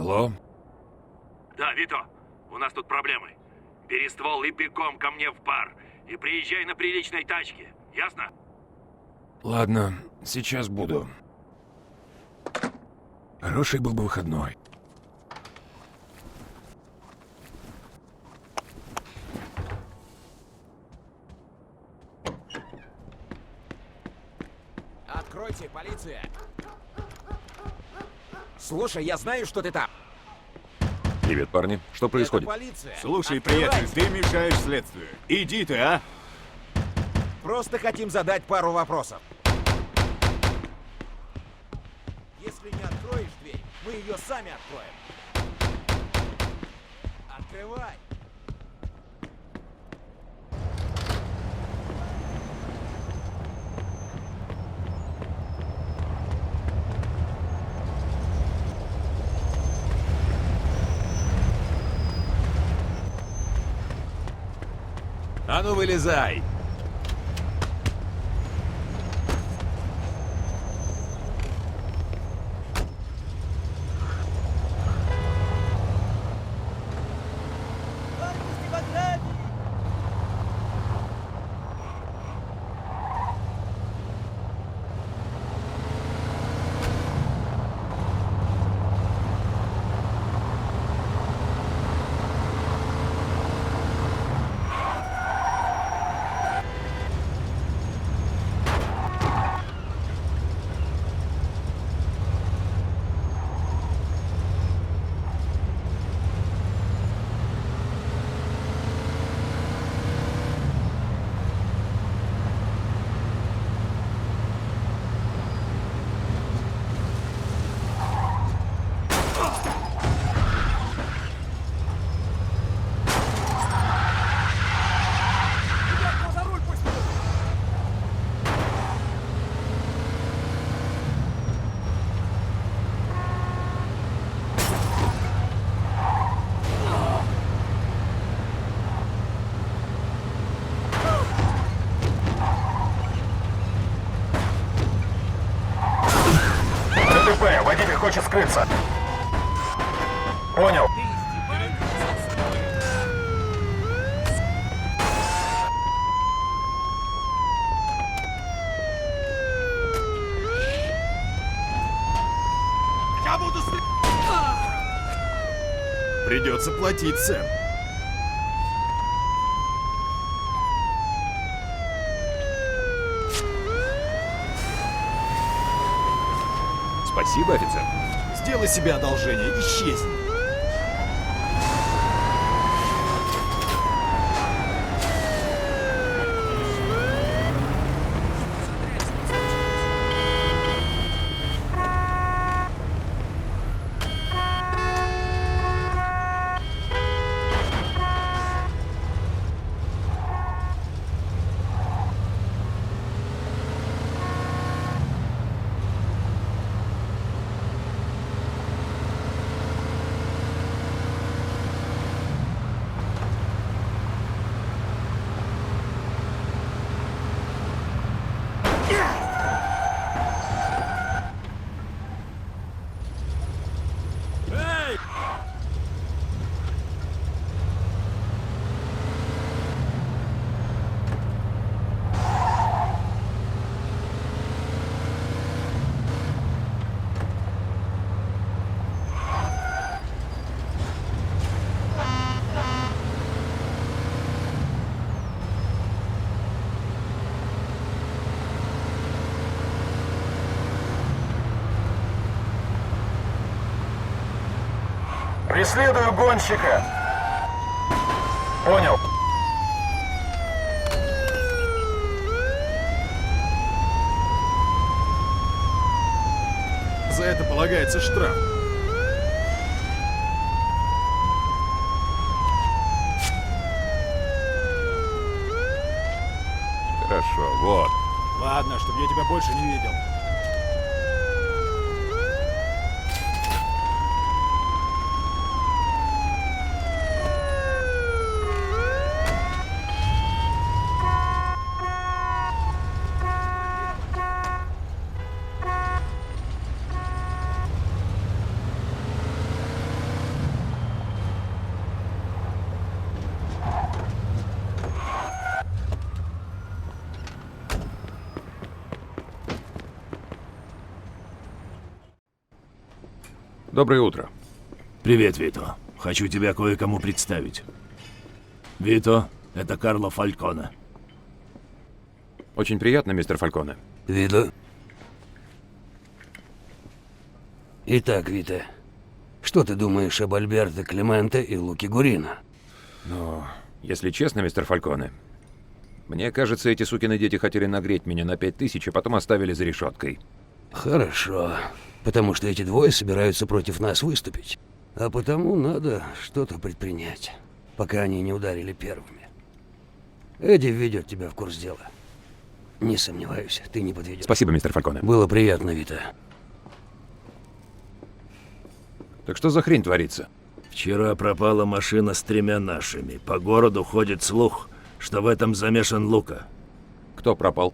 Алло? Да, Вито, у нас тут проблемы. Бери ствол и бегом ко мне в бар. И приезжай на приличной тачке. Ясно? Ладно, сейчас буду. Хороший был бы выходной. Откройте, полиция! Слушай, я знаю, что ты там. Привет, парни. Что Это происходит? полиция. Слушай, Открывайте. приятель, ты мешаешь следствию. Иди ты, а? Просто хотим задать пару вопросов. Если не откроешь дверь, мы ее сами откроем. Открывай! А ну вылезай! ДТП, водитель хочет скрыться. Понял. Придется платить, Сэм. Спасибо, офицер. Сделай себе одолжение, исчезни. Преследую гонщика. Понял. За это полагается штраф. Хорошо, вот. Ладно, чтобы я тебя больше не видел. Доброе утро. Привет, Вито. Хочу тебя кое-кому представить. Вито, это Карло Фальконе. Очень приятно, мистер Фальконе. Вито. Итак, Вито, что ты думаешь об Альберто Клементе и Луки Гурино? Но, если честно, мистер Фальконе, мне кажется, эти сукины дети хотели нагреть меня на 5000, а потом оставили за решеткой. Хорошо, потому что эти двое собираются против нас выступить. А потому надо что-то предпринять, пока они не ударили первыми. Эдди введет тебя в курс дела. Не сомневаюсь, ты не подведешь. Спасибо, мистер Фальконе. Было приятно, Вито. Так что за хрень творится? Вчера пропала машина с 3 нашими. По городу ходит слух, что в этом замешан Лука. Кто пропал?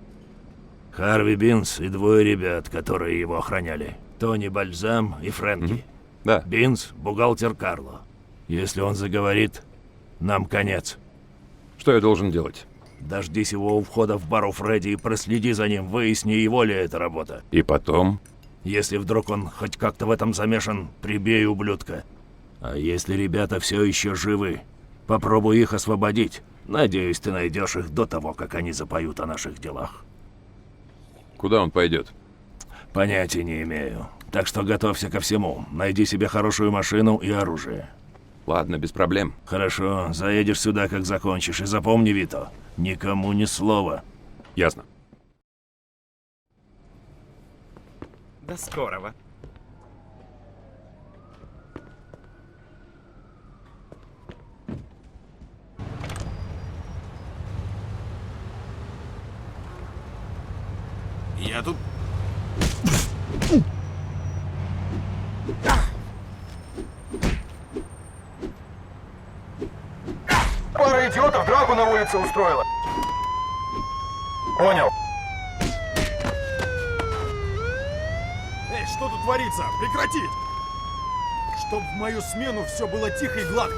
Харви Бинс и 2 ребят, которые его охраняли. Тони Бальзам и Фрэнки. Да. Бинс – бухгалтер Карло. Если он заговорит, нам конец. Что я должен делать? Дождись его у входа в бар у Фредди и проследи за ним, выясни, его ли это работа. И потом... Если вдруг он хоть как-то в этом замешан, прибей ублюдка. А если ребята все еще живы, попробуй их освободить. Надеюсь, ты найдешь их до того, как они запоют о наших делах. Куда он пойдет? Понятия не имею. Так что готовься ко всему. Найди себе хорошую машину и оружие. Ладно, без проблем. Хорошо, заедешь сюда, как закончишь. И запомни, Вито, никому ни слова. Ясно. До скорого. Я тут... Пара идиотов драку на улице устроила. Понял. Эй, что тут творится? Прекратить! Чтоб в мою смену все было тихо и гладко.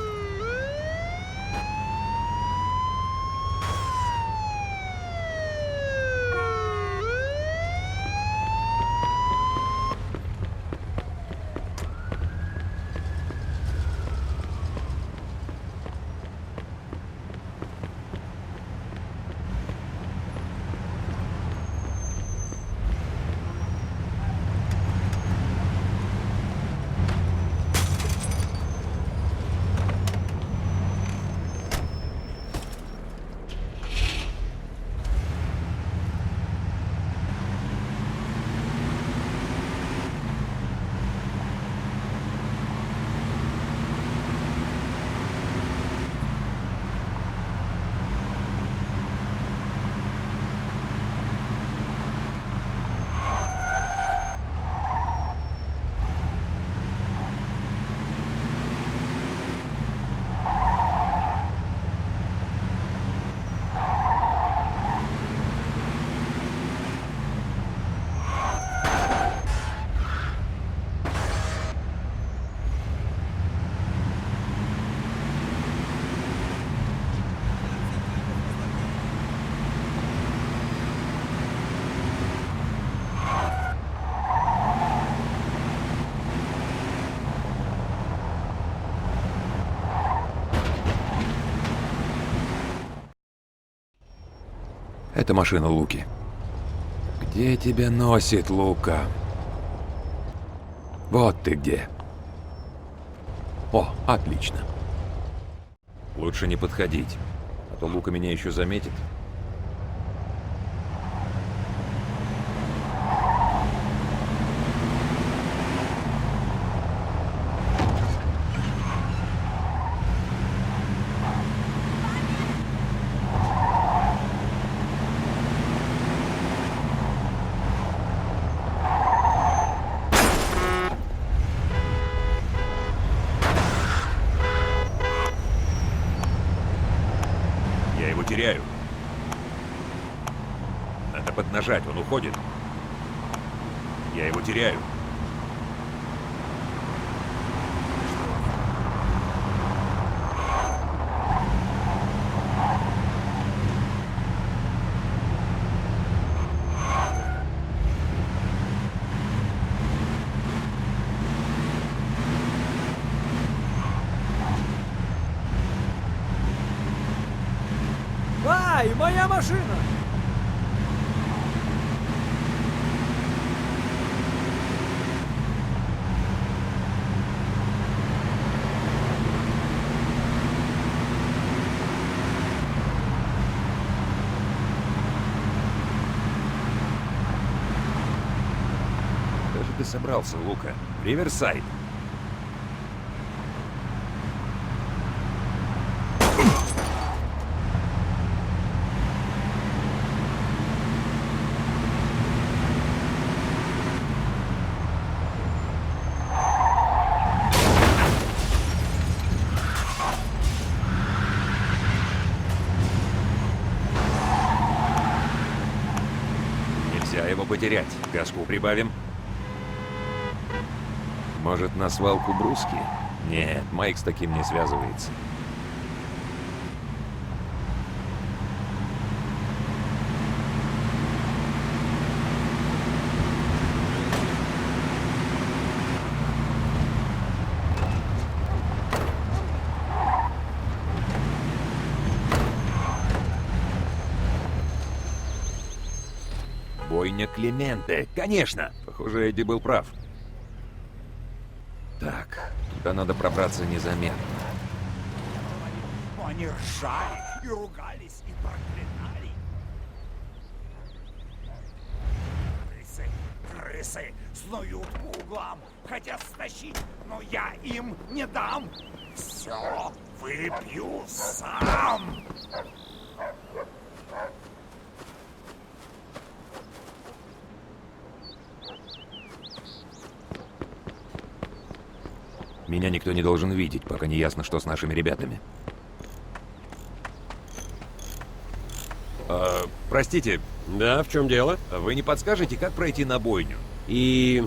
Это машина Луки. Где тебя носит, Лука? Вот ты где. О, отлично. Лучше не подходить, а то Лука меня еще заметит. Я его теряю. Надо поднажать, он уходит. Я его теряю. машина! Куда же ты собрался, Лука? В Риверсайд. Нельзя его потерять. Газку прибавим. Может, на свалку бруски? Нет, Майк с таким не связывается. Бойня Клементе, конечно! Похоже, Эдди был прав. Так, туда надо пробраться незаметно. Но они ржали и ругались и проклинали. Крысы снуют по углам, хотят стащить, но я им не дам. Все выпью сам. Меня никто не должен видеть, пока не ясно, что с нашими ребятами. Простите, Да, в чем дело? вы не подскажете, как пройти на бойню? И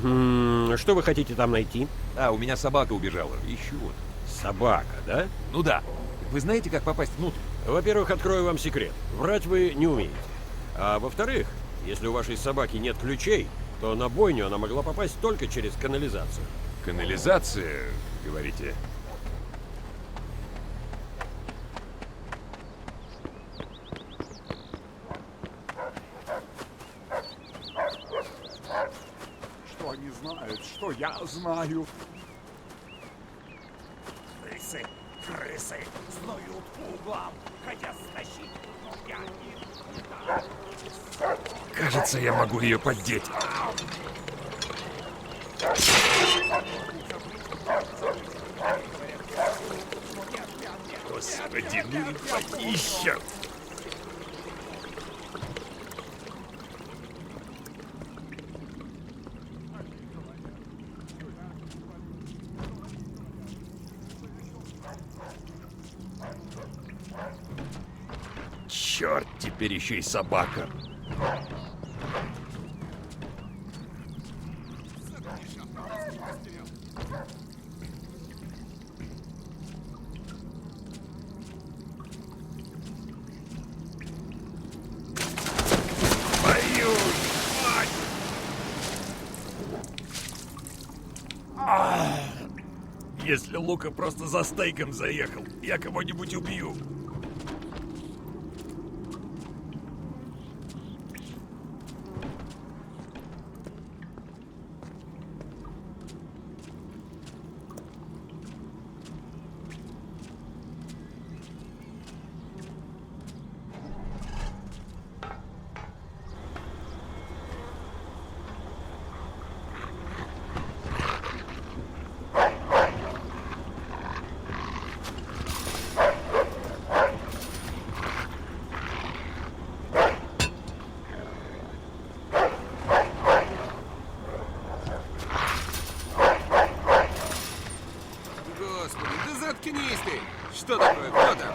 что вы хотите там найти? А, у меня собака убежала. Ищу вот. Собака, да? Ну да. Вы знаете, как попасть внутрь? Во-первых, открою вам секрет. Врать вы не умеете. А во-вторых, если у вашей собаки нет ключей, то на бойню она могла попасть только через канализацию. Канализация, говорите? Что они знают, что я знаю. Крысы снуют по углам, хотят стащить, но я им не дам. Кажется, я могу ее поддеть. Господи, ну и подища! Черт, теперь еще и собака. Твою мать! Если Лука просто за стейком заехал, я кого-нибудь убью. Господи, да заткнись ты! Что такое? Кто там?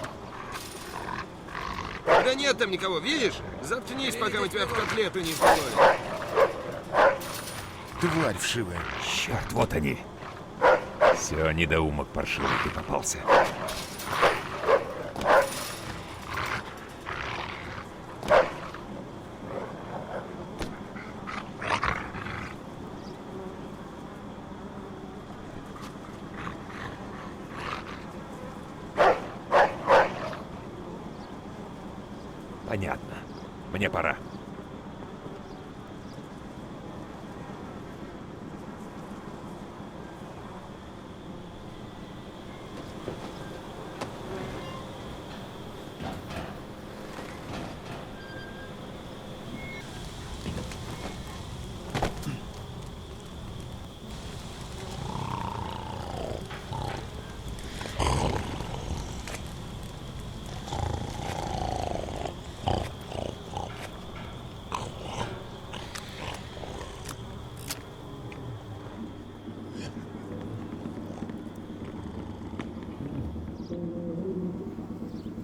Да нет там никого, видишь? Заткнись, пока мы тебя в котлету не вкололи. Тварь вшивая. Черт, вот они. Все, недоумок паршивый, ты попался. Понятно. Мне пора.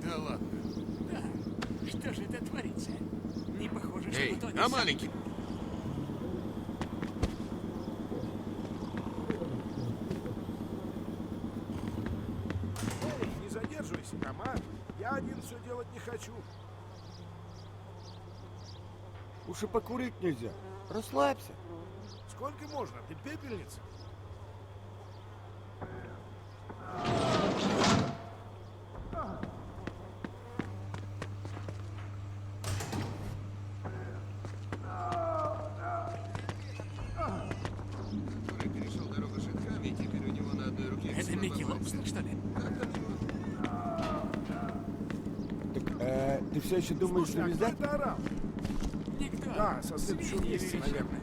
Да ладно. Что же это творится? Не похоже, что Эй, кто-то... а маленький? Не задерживайся там, а? Я один все делать не хочу. Уж и покурить нельзя. Расслабься. Сколько можно? Ты пепельница? Который перешел дорогу Шитхами, и теперь у него на одной руке Это весьма Микки богатый. Лобстер, что ли? Как там его? Так, ты все еще думаешь Слушай, а кто завязать? это орал? Никто. Да, со следующего месяца, наверное.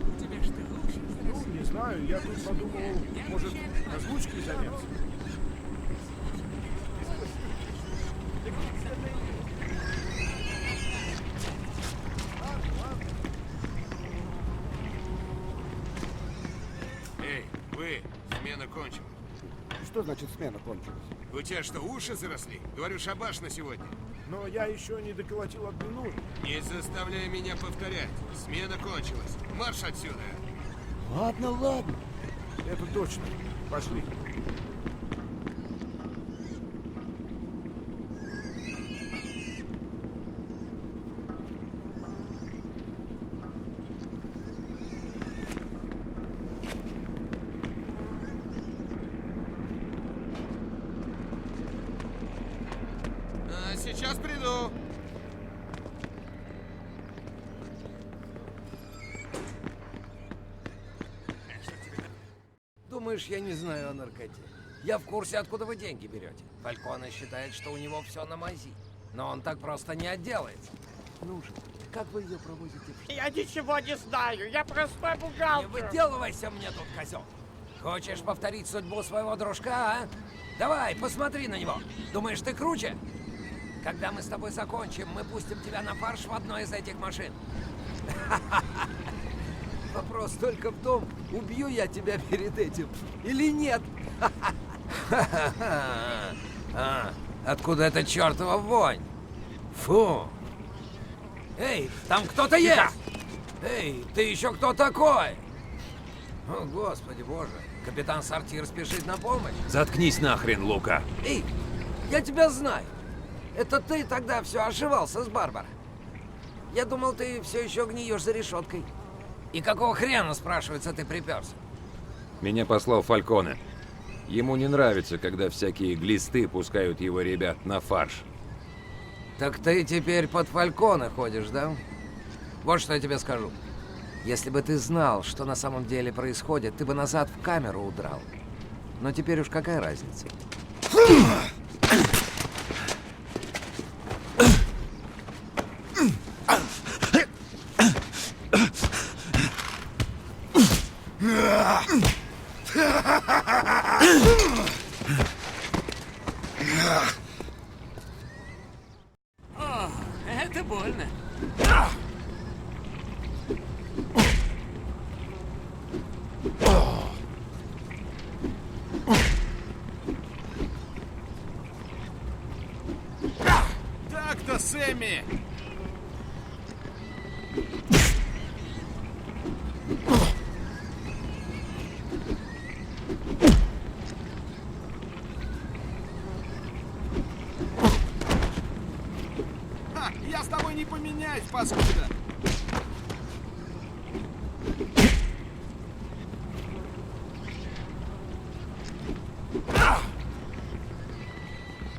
У тебя что, уши Ну, не знаю, я тут подумал, может, озвучкой заняться? Эй, вы, смена кончилась. Что значит смена кончилась? У тебя что, уши заросли? Говорю, шабаш на сегодня. Но я еще не доколотил одну. Не заставляй меня повторять. Смена кончилась. Марш отсюда. Ладно, ладно. Это точно. Пошли. А, сейчас приду. Думаешь, я не знаю о наркоте? Я в курсе, откуда вы деньги берете. Фальконе считает, что у него все на мази. Но он так просто не отделается. Ну же, как вы ее провозите? Я ничего не знаю, я простой Не бухгалтер. выделывайся мне тут, козел. Хочешь повторить судьбу своего дружка, а? Давай, посмотри на него. Думаешь, ты круче? Когда мы с тобой закончим, мы пустим тебя на фарш в одной из этих машин. Вопрос только в том, убью я тебя перед этим или нет. А, откуда эта чертова вонь? Фу. Эй, там кто-то есть! Эй, ты еще кто такой? О, господи боже. Капитан Сортир спешит на помощь. Заткнись нахрен, Лука. Эй, я тебя знаю. Это ты тогда все ошивался с Барбара. Я думал, ты все еще гниешь за решеткой. И какого хрена, спрашивается, ты приперся? Меня послал Фальконе. Ему не нравится, когда всякие глисты пускают его ребят на фарш. Так ты теперь под Фальконе ходишь, да? Вот что я тебе скажу. Если бы ты знал, что на самом деле происходит, ты бы назад в камеру удрал. Но теперь уж какая разница? О, это больно. Так-то, Сэмми! Ха, я с тобой не поменяюсь, паскуда!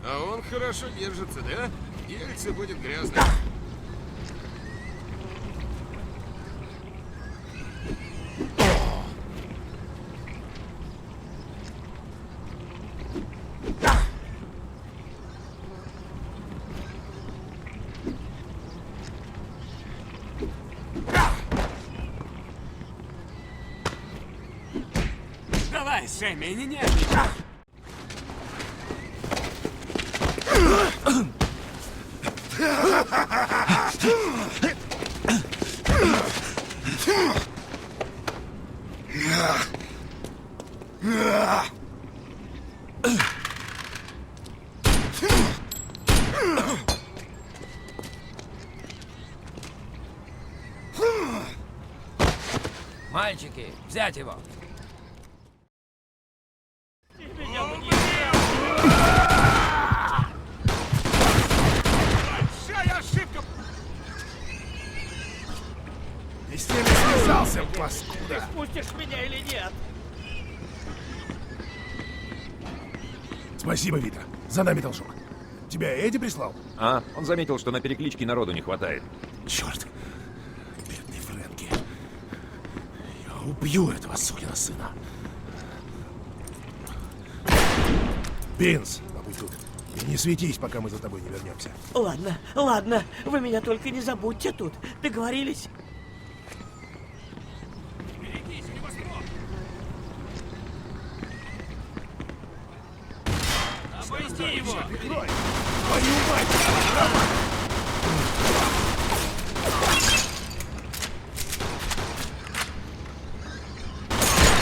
А он хорошо держится, да? Дельце будет грязно. Давай, Сэмми, не нервничай. Мальчики, взять его. Большая ошибка! Ты с ними связался, паскуда. Пустишь меня или нет? Спасибо, Вита. За нами должок. Тебя Эдди прислал? А, он заметил, что на перекличке народу не хватает. Черт. Бедный Фрэнки. Я убью этого сукина сына. Бинс, побудь тут. И не светись, пока мы за тобой не вернемся. Ладно, ладно, вы меня только не забудьте тут. Договорились? Обойди его! Твою мать!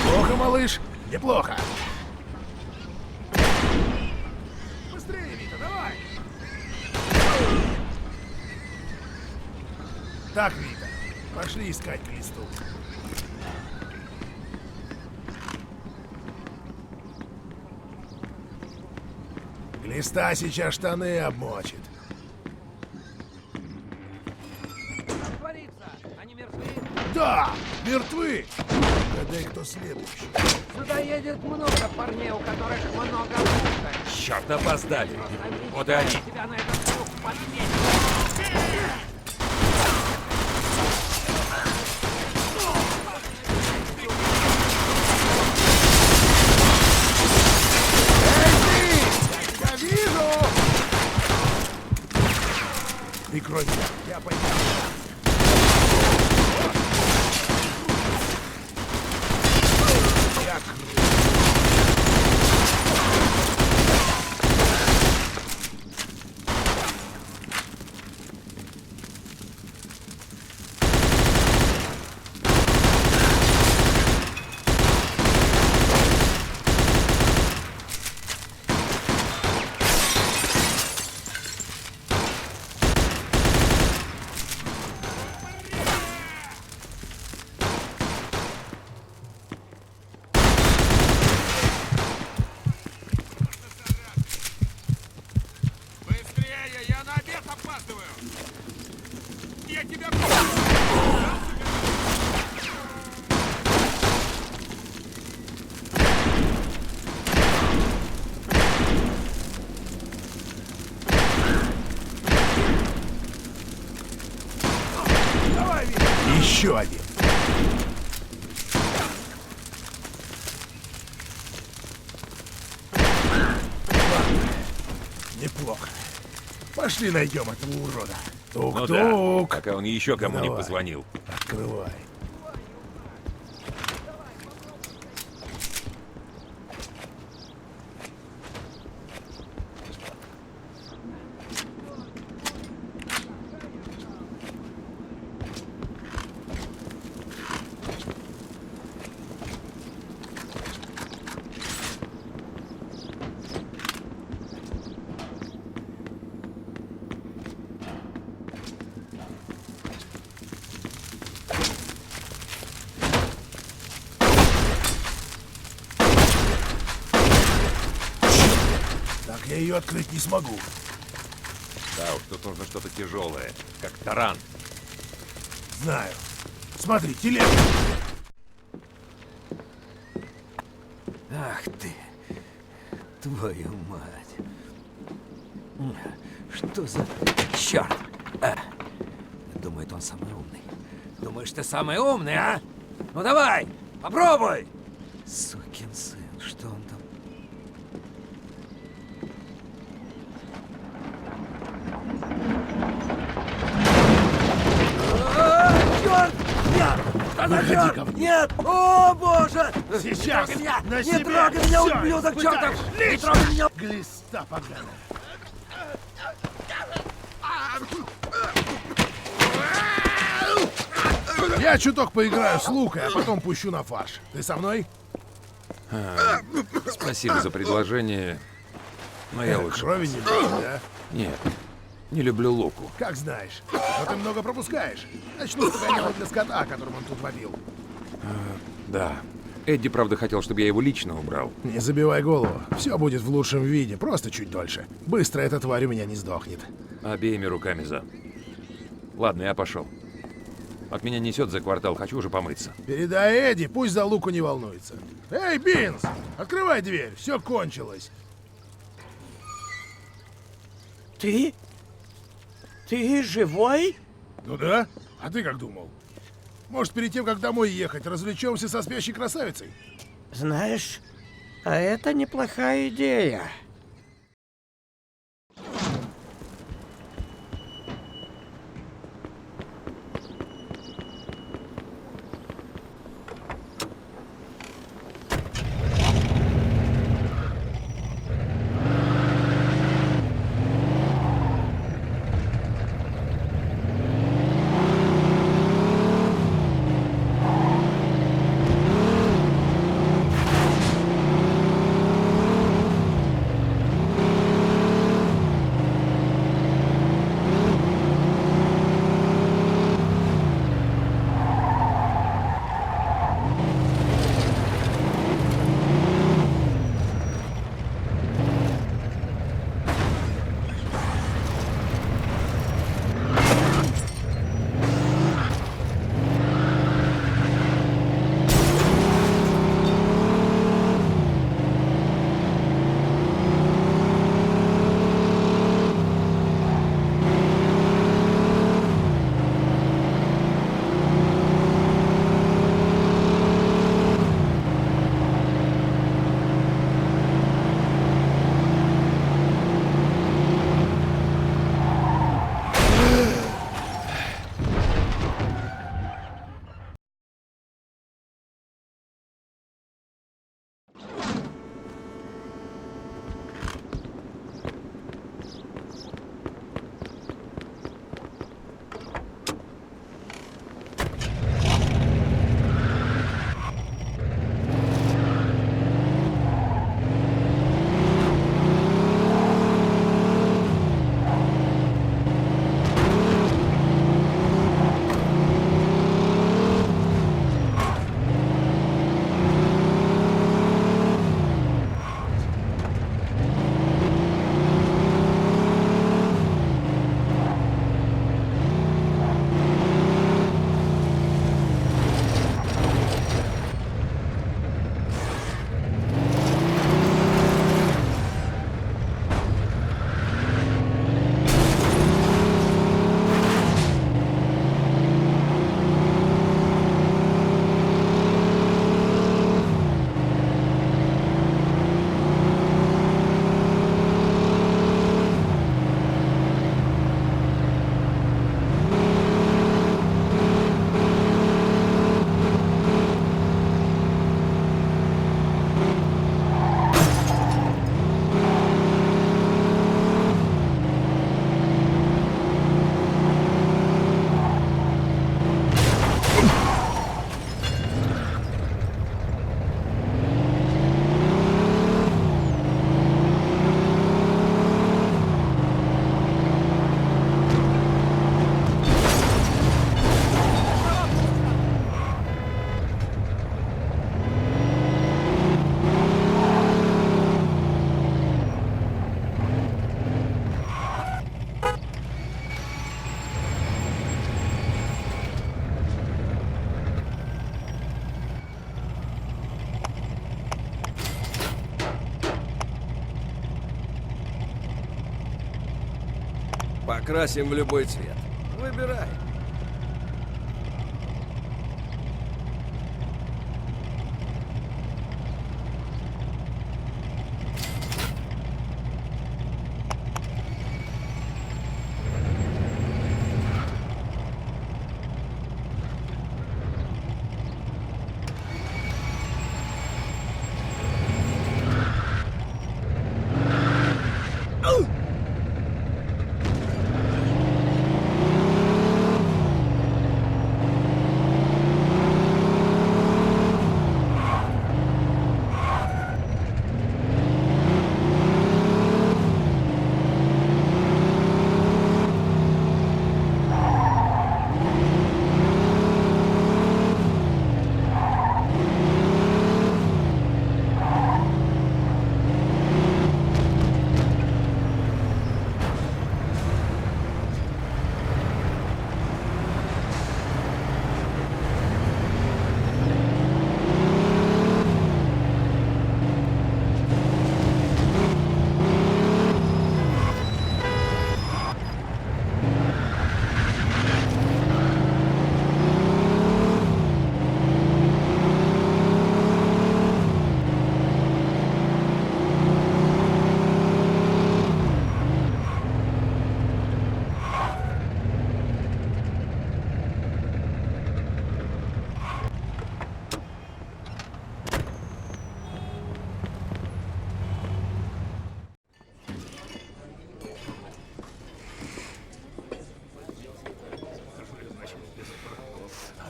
Плохо, малыш? Неплохо. Быстрее, Вита, давай! Так, Вита, пошли искать Кристу. Глиста сейчас штаны обмочит. Они мертвы. Да, мертвы. Гадай, кто следующий. Сюда едет много парней, у которых много пушек. Черт, опоздали. Вот и они. Тебя на этот круг подметят. Я вижу! Прикрой меня, я пойду. Быстрее, я на обед опаздываю. Я тебя... Давай, Вита. Еще один. Ладно, неплохо. Пошли найдем этого урода. Ну да, Тук-тук. пока он еще кому не Давай. позвонил. Открывай. Так я ее открыть не смогу. Да уж, тут нужно что-то тяжелое, как таран. Знаю. Смотри, телега. Ах ты, твою мать. Что за... Черт! Думает, он самый умный. Думаешь, ты самый умный, а? Ну давай, попробуй! Сукин сын, что он там? Черт! Нет! Что за черт? Нет! О, боже! Сейчас! Не трогай меня! На Не себе трогай меня, всё ублюдок испытаешь! чертов! Не Лично! трогай меня! Глиста поганая! Я чуток поиграю с Лукой, а потом пущу на фарш. Ты со мной? Спасибо за предложение, но я лучше... Крови не любишь, да? Нет, не люблю луку. Как знаешь. Но ты много пропускаешь. Начну с погоняла для скота, которым он тут водил. Да. Эдди, правда, хотел, чтобы я его лично убрал. Не забивай голову. Все будет в лучшем виде, просто чуть дольше. Быстро эта тварь у меня не сдохнет. Обеими руками за. Ладно, я пошел. От меня несет за квартал, хочу уже помыться. Передай Эдди, пусть за Луку не волнуется. Эй, Бинс, открывай дверь, все кончилось. Ты? Ты живой? Ну да, а ты как думал? Может, перед тем, как домой ехать, развлечемся со спящей красавицей? Знаешь, а это неплохая идея. покрасим в любой цвет. Выбирай.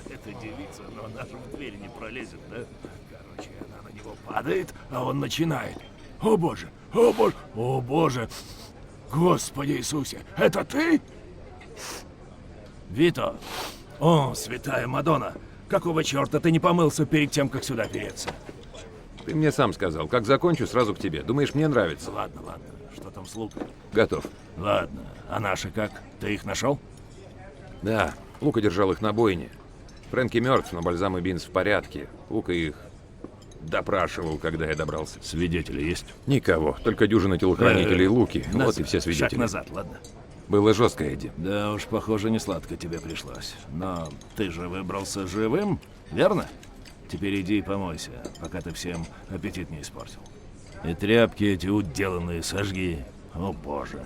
Эта девица, но она же в дверь не пролезет, да? Короче, она на него падает, а он начинает. О боже, о боже, о боже! Господи Иисусе, это ты? Вито! О, святая Мадонна! Какого черта ты не помылся перед тем, как сюда переться? Ты мне сам сказал, как закончу, сразу к тебе. Думаешь, мне нравится? Ладно, ладно. Что там с Лукой? Готов. Ладно. А наши как? Ты их нашел? Да, Лука держал их на бойне. Фрэнки мертв, но Бальзам и Бинс в порядке. Лука их допрашивал, когда я добрался. Свидетели есть? Никого, только дюжина телохранителей Луки. Назад. Вот и все свидетели. Шаг назад, ладно? Было жестко, Эдди. Да уж, похоже, не сладко тебе пришлось. Но ты же выбрался живым, верно? Теперь иди и помойся, пока ты всем аппетит не испортил. И тряпки эти уделанные сожги. О боже.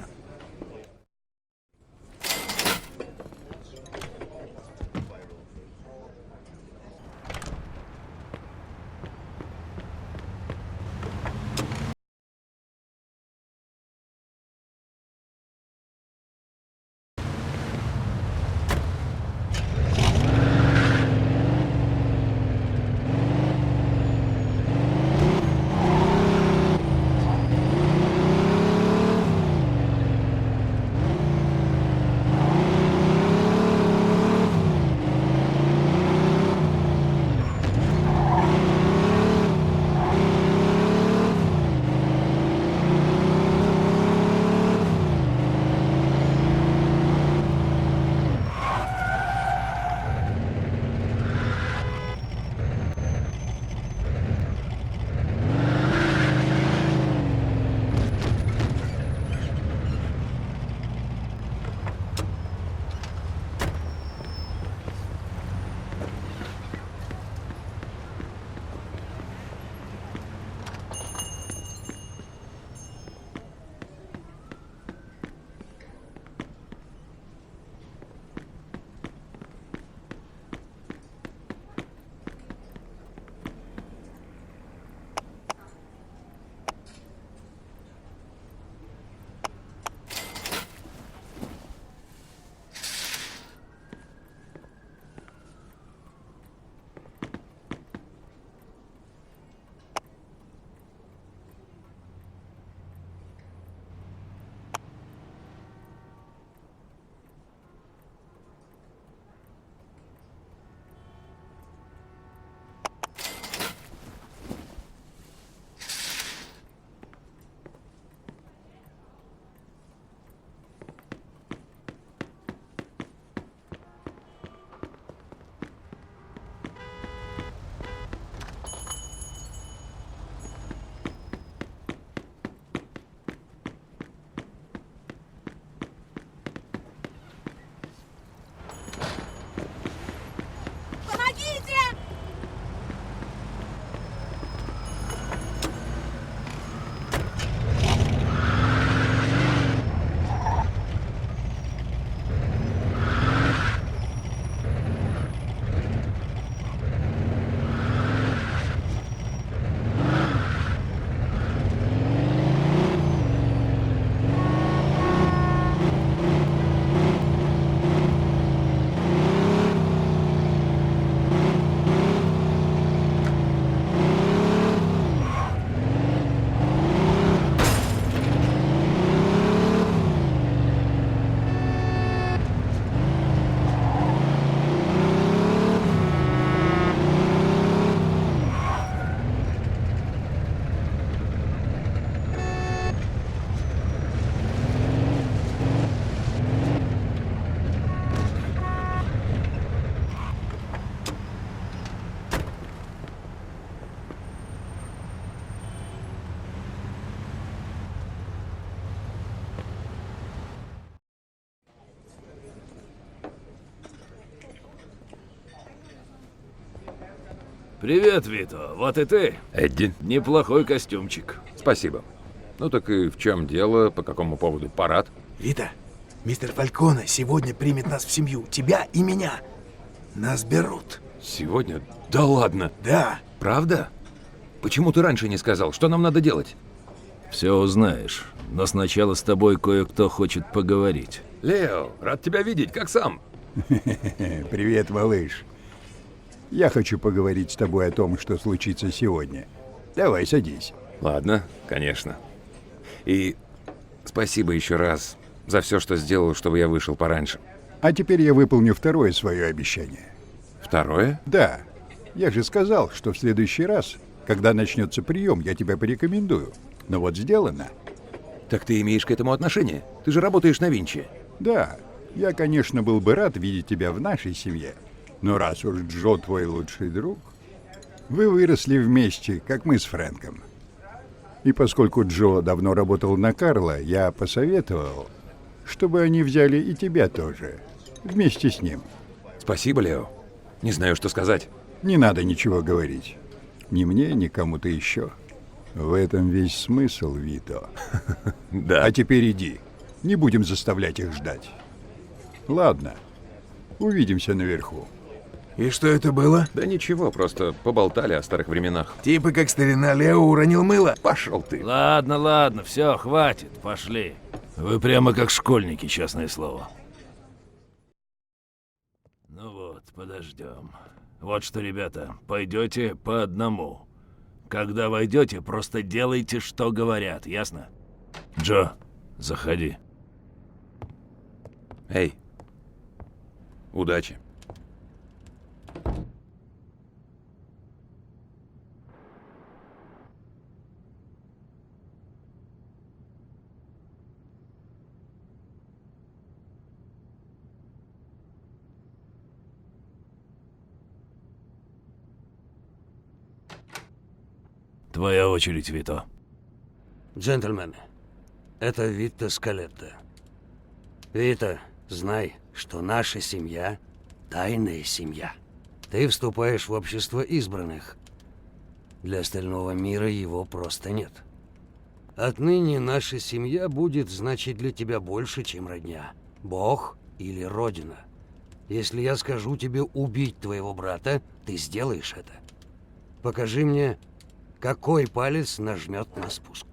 Привет, Вито. Вот и ты. Эдди. Неплохой костюмчик. Спасибо. Ну так и в чем дело? По какому поводу парад? Вита, мистер Фальконе сегодня примет нас в семью, тебя и меня. Нас берут. Сегодня? Да ладно. Да. Правда? Почему ты раньше не сказал? Что нам надо делать? Все узнаешь. Но сначала с тобой кое-кто хочет поговорить. Лео, рад тебя видеть. Как сам? Привет, малыш. Я хочу поговорить с тобой о том, что случится сегодня. Давай, садись. Ладно, конечно. И спасибо еще раз за все, что сделал, чтобы я вышел пораньше. А теперь я выполню второе свое обещание. Второе? Да. Я же сказал, что в следующий раз, когда начнется прием, я тебя порекомендую. Но вот сделано. Так ты имеешь к этому отношение? Ты же работаешь на Винчи. Да. Я, конечно, был бы рад видеть тебя в нашей семье. Но раз уж Джо твой лучший друг, вы выросли вместе, как мы с Фрэнком. И поскольку Джо давно работал на Карла, я посоветовал, чтобы они взяли и тебя тоже, вместе с ним. Спасибо, Лео. Не знаю, что сказать. Не надо ничего говорить. Ни мне, ни кому-то еще. В этом весь смысл, Вито. Да. А теперь иди. Не будем заставлять их ждать. Ладно. Увидимся наверху. И что это было? Да ничего, просто поболтали о старых временах. Типа как старина Лео уронил мыло? Пошел ты. Ладно, ладно, все, хватит, пошли. Вы прямо как школьники, честное слово. Ну вот, подождем. Вот что, ребята, пойдете по одному. Когда войдете, просто делайте, что говорят, ясно? Джо, заходи. Эй, удачи. Твоя очередь, Вито. Джентльмены, это Вито Скалетто. Вито, знай, что наша семья — тайная семья. Ты вступаешь в общество избранных. Для остального мира его просто нет. Отныне наша семья будет значить для тебя больше, чем родня. Бог или Родина. Если я скажу тебе убить твоего брата, ты сделаешь это. Покажи мне, какой палец нажмет на спуск.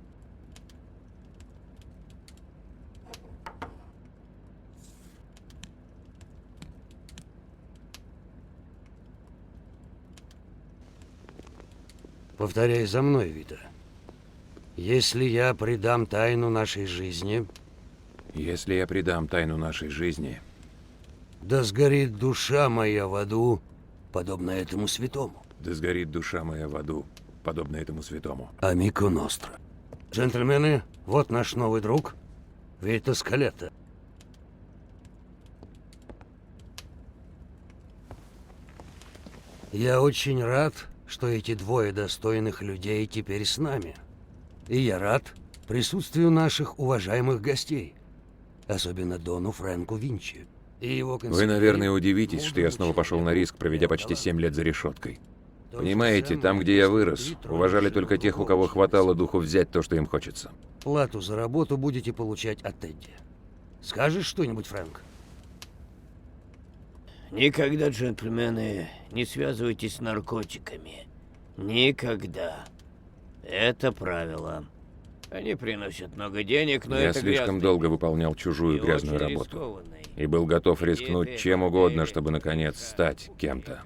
Повторяй за мной, Вита. Если я предам тайну нашей жизни... Если я предам тайну нашей жизни... Да сгорит душа моя в аду, подобно этому святому. Да сгорит душа моя в аду, подобно этому святому. Амико Ностро. Джентльмены, вот наш новый друг, Вито Скалетто. Я очень рад, что эти двое достойных людей теперь с нами. И я рад присутствию наших уважаемых гостей, особенно Дону Фрэнку Винчи и его Вы, наверное, удивитесь, что я снова пошел на риск, проведя почти 7 лет за решеткой. Понимаете, там, где я вырос, уважали только тех, у кого хватало духу взять то, что им хочется. Плату за работу будете получать от Эдди. Скажешь что-нибудь, Фрэнк? Никогда, джентльмены, не связывайтесь с наркотиками. Никогда. Это правило. Они приносят много денег, но Я это слишком грязный долго выполнял чужую и грязную очень работу. рискованный. И был готов рискнуть чем угодно, чтобы, наконец, стать кем-то.